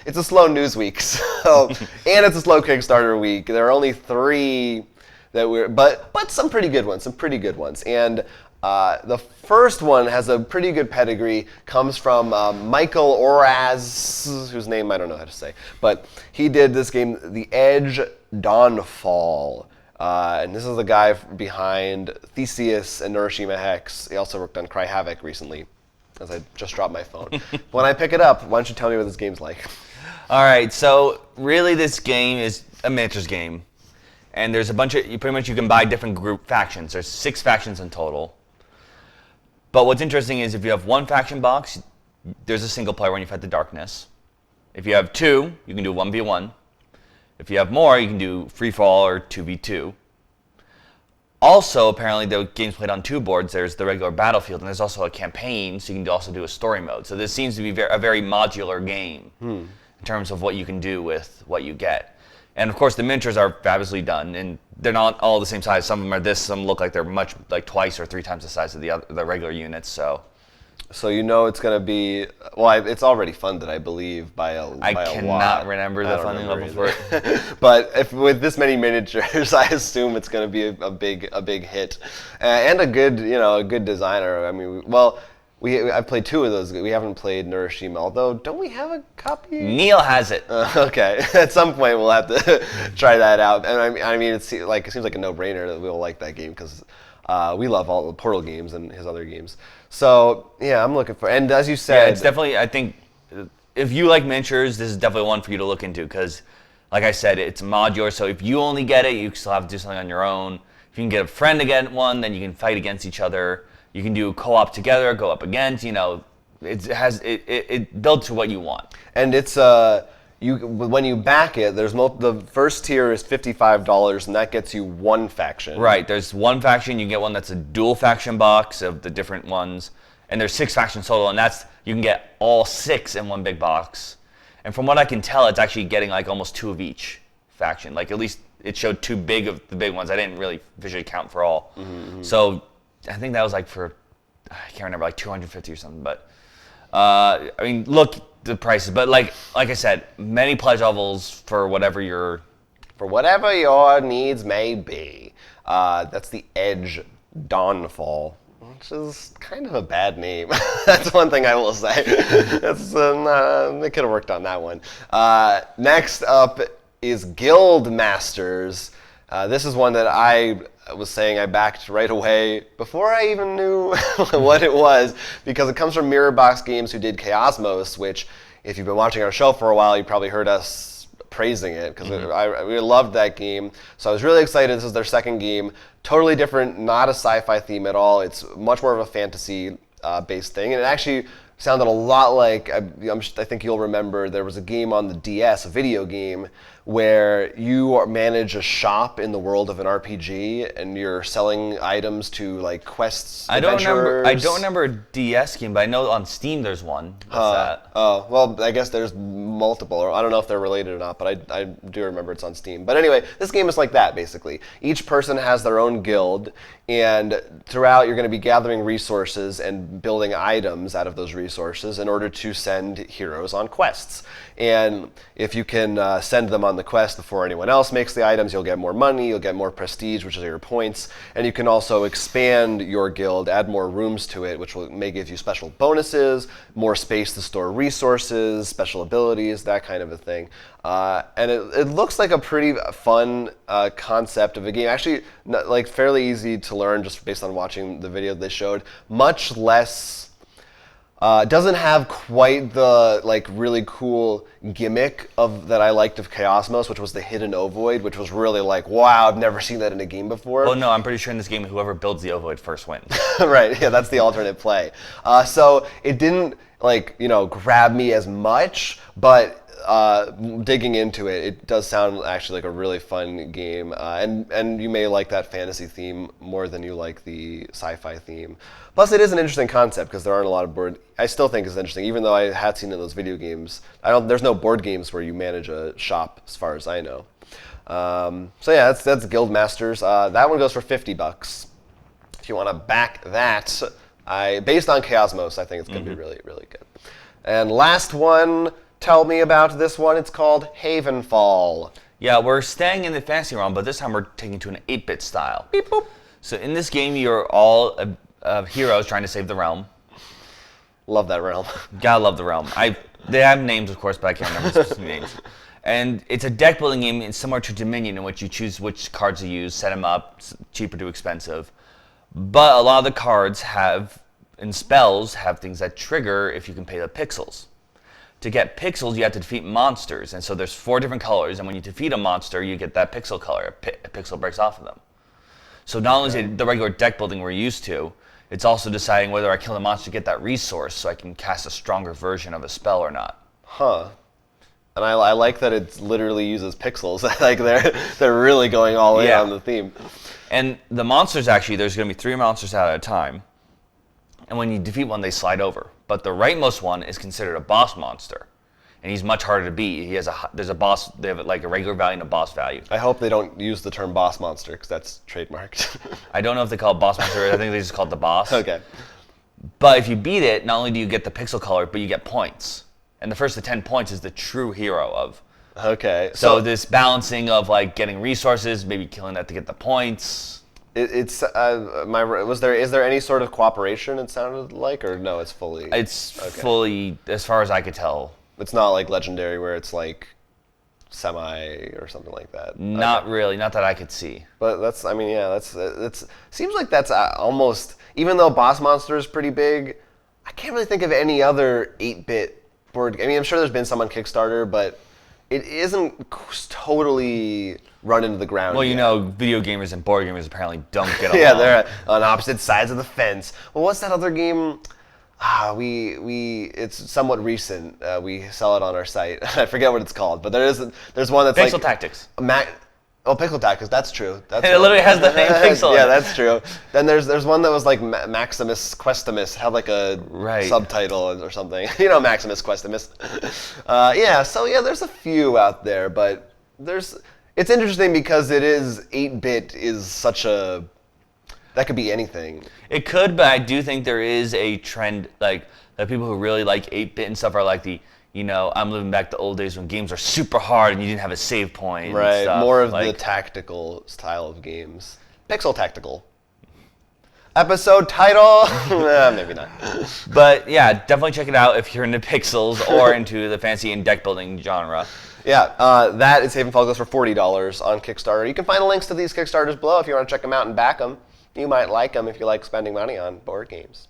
it's a slow news week, so and it's a slow Kickstarter week. There are only 3 that but some pretty good ones, and the first one has a pretty good pedigree. Comes from Michael Oraz, whose name I don't know how to say, but he did this game, The Edge Dawnfall. And this is the guy behind Theseus and Neuroshima Hex. He also worked on Cry Havoc recently, as I just dropped my phone. When I pick it up, why don't you tell me what this game's like? All right, so really this game is a miniatures game. And there's a bunch of, you can buy different group factions. There's 6 factions in total. But what's interesting is if you have 1 faction box, there's a single player when you fight the darkness. If you have 2, you can do 1v1. If you have more, you can do free-for-all or 2v2. Also, apparently, the game's played on 2 boards. There's the regular battlefield, and there's also a campaign, so you can also do a story mode. So this seems to be a very modular game in terms of what you can do with what you get. And of course, the miniatures are fabulously done, and they're not all the same size. Some of them are this, some look like they're like twice or 3 times the size of the regular units. So you know it's going to be, well, it's already funded, I believe, by a lot. I cannot remember the funding level for it. But with this many miniatures, I assume it's going to be a big hit, and a good designer. I mean, I've played 2 of those. We haven't played Neuroshima, although don't we have a copy? Neil has it. Okay, at some point we'll have to try that out. And I mean, it seems like a no-brainer that we'll like that game because we love all the Portal games and his other games. So yeah, I'm looking for. And as you said, yeah, it's definitely. I think if you like miniatures, this is definitely one for you to look into because, like I said, it's modular. So if you only get it, you still have to do something on your own. If you can get a friend to get one, then you can fight against each other. You can do co-op together, go up against. It builds to what you want. And it's when you back it, there's the first tier is $55, and that gets you 1 faction. Right. There's 1 faction. You get one that's a dual faction box of the different ones, and there's 6 factions total, and you can get all 6 in 1 big box. And from what I can tell, it's actually getting like almost 2 of each faction. Like at least it showed 2 big of the big ones. I didn't really visually count for all. Mm-hmm. So I think that was like for, I can't remember, like 250 or something. But I mean, look the prices. But like I said, many pledge levels for whatever your needs may be. That's The Edge Dawnfall, which is kind of a bad name. That's one thing I will say. They could have worked on that one. Next up is Guild Masters. This is one that I was saying I backed right away before I even knew what it was, because it comes from Mirrorbox Games, who did Chaosmos, which, if you've been watching our show for a while, you probably heard us praising it, because we loved that game. So I was really excited. This is their second game. Totally different, not a sci-fi theme at all. It's much more of a fantasy-based thing, and it actually sounded a lot like, I think you'll remember, there was a game on the DS, a video game, where you manage a shop in the world of an RPG, and you're selling items to like quests. I don't remember a DS game, but I know on Steam there's one. What's that? Oh, well, I guess there's multiple. Or I don't know if they're related or not, but I do remember it's on Steam. But anyway, this game is like that, basically. Each person has their own guild, and throughout you're going to be gathering resources and building items out of those resources in order to send heroes on quests. And if you can send them on the quest before anyone else makes the items, you'll get more money, you'll get more prestige, which is your points, and you can also expand your guild, add more rooms to it, which may give you special bonuses, more space to store resources, special abilities, that kind of a thing. And it looks like a pretty fun concept of a game. Actually, like fairly easy to learn just based on watching the video they showed. Much less. Doesn't have quite the like really cool gimmick that I liked of Chaosmos, which was the hidden ovoid, which was really like, wow, I've never seen that in a game before. Well, no, I'm pretty sure in this game, whoever builds the ovoid first wins. Right, yeah, that's the alternate play. So it didn't grab me as much, but digging into it, it does sound actually like a really fun game, and you may like that fantasy theme more than you like the sci-fi theme. Plus, it is an interesting concept because there aren't a lot of board. I still think it's interesting, even though I had seen it in those video games. There's no board games where you manage a shop, as far as I know. So yeah, that's Guild Masters. That one goes for $50. If you want to back that, based on Chaosmos, I think it's going to be really, really good. And last one tell me about this one. It's called Havenfall. Yeah, we're staying in the fantasy realm, but this time we're taking to an 8-bit style. Beep boop. So in this game, you're all heroes trying to save the realm. Love that realm. Gotta love the realm. They have names, of course, but I can't remember specific names. And it's a deck building game. It's similar to Dominion, in which you choose which cards to use, set them up, cheaper to expensive. But a lot of the cards and spells have things that trigger if you can pay the pixels. To get pixels, you have to defeat monsters, and so there's 4 different colors, and when you defeat a monster, you get that pixel color. A pixel breaks off of them. So not only is it the regular deck building we're used to, it's also deciding whether I kill the monster to get that resource so I can cast a stronger version of a spell or not. Huh. And I like that it literally uses pixels. Like they're really going all in on the theme. And the monsters, actually, there's going to be 3 monsters out at a time. And when you defeat one, they slide over. But the rightmost one is considered a boss monster, and he's much harder to beat. There's a boss. They have like a regular value and a boss value. I hope they don't use the term boss monster because that's trademarked. I don't know if they call it boss monster. I think they just call it the boss. Okay. But if you beat it, not only do you get the pixel color, but you get points. And the first to 10 points is the true hero of. Okay. So this balancing of like getting resources, maybe killing that to get the points. Is there any sort of cooperation? It sounded like, or no? It's fully. It's fully, as far as I could tell. It's not like Legendary where it's like semi or something like that. Not really, not that I could see. But it seems like that's almost, even though Boss Monster is pretty big, I can't really think of any other 8-bit board. I mean, I'm sure there's been some on Kickstarter, but it isn't totally run into the ground. Well, yet. Video gamers and board gamers apparently don't get along. Yeah, they're on opposite sides of the fence. Well, what's that other game? It's somewhat recent. We sell it on our site. I forget what it's called, but there's one that's Pixel Tactics. Pixel Tactics. That's true. It literally has the name Pixel. Yeah, that's true. Then there's one that was like Maximus Questimus, had like a subtitle or something. Maximus Questimus. There's a few out there, but it's interesting because it is 8-bit is such a. That could be anything. It could, but I do think there is a trend, like, that people who really like 8-bit and stuff are like I'm living back to old days when games are super hard and you didn't have a save point. Right, and stuff. More of the tactical style of games. Pixel Tactical. Episode title? Maybe not. But yeah, definitely check it out if you're into pixels or into the fancy and deck building genre. Yeah, that is Havenfall goes for $40 on Kickstarter. You can find the links to these Kickstarters below if you want to check them out and back them. You might like them if you like spending money on board games.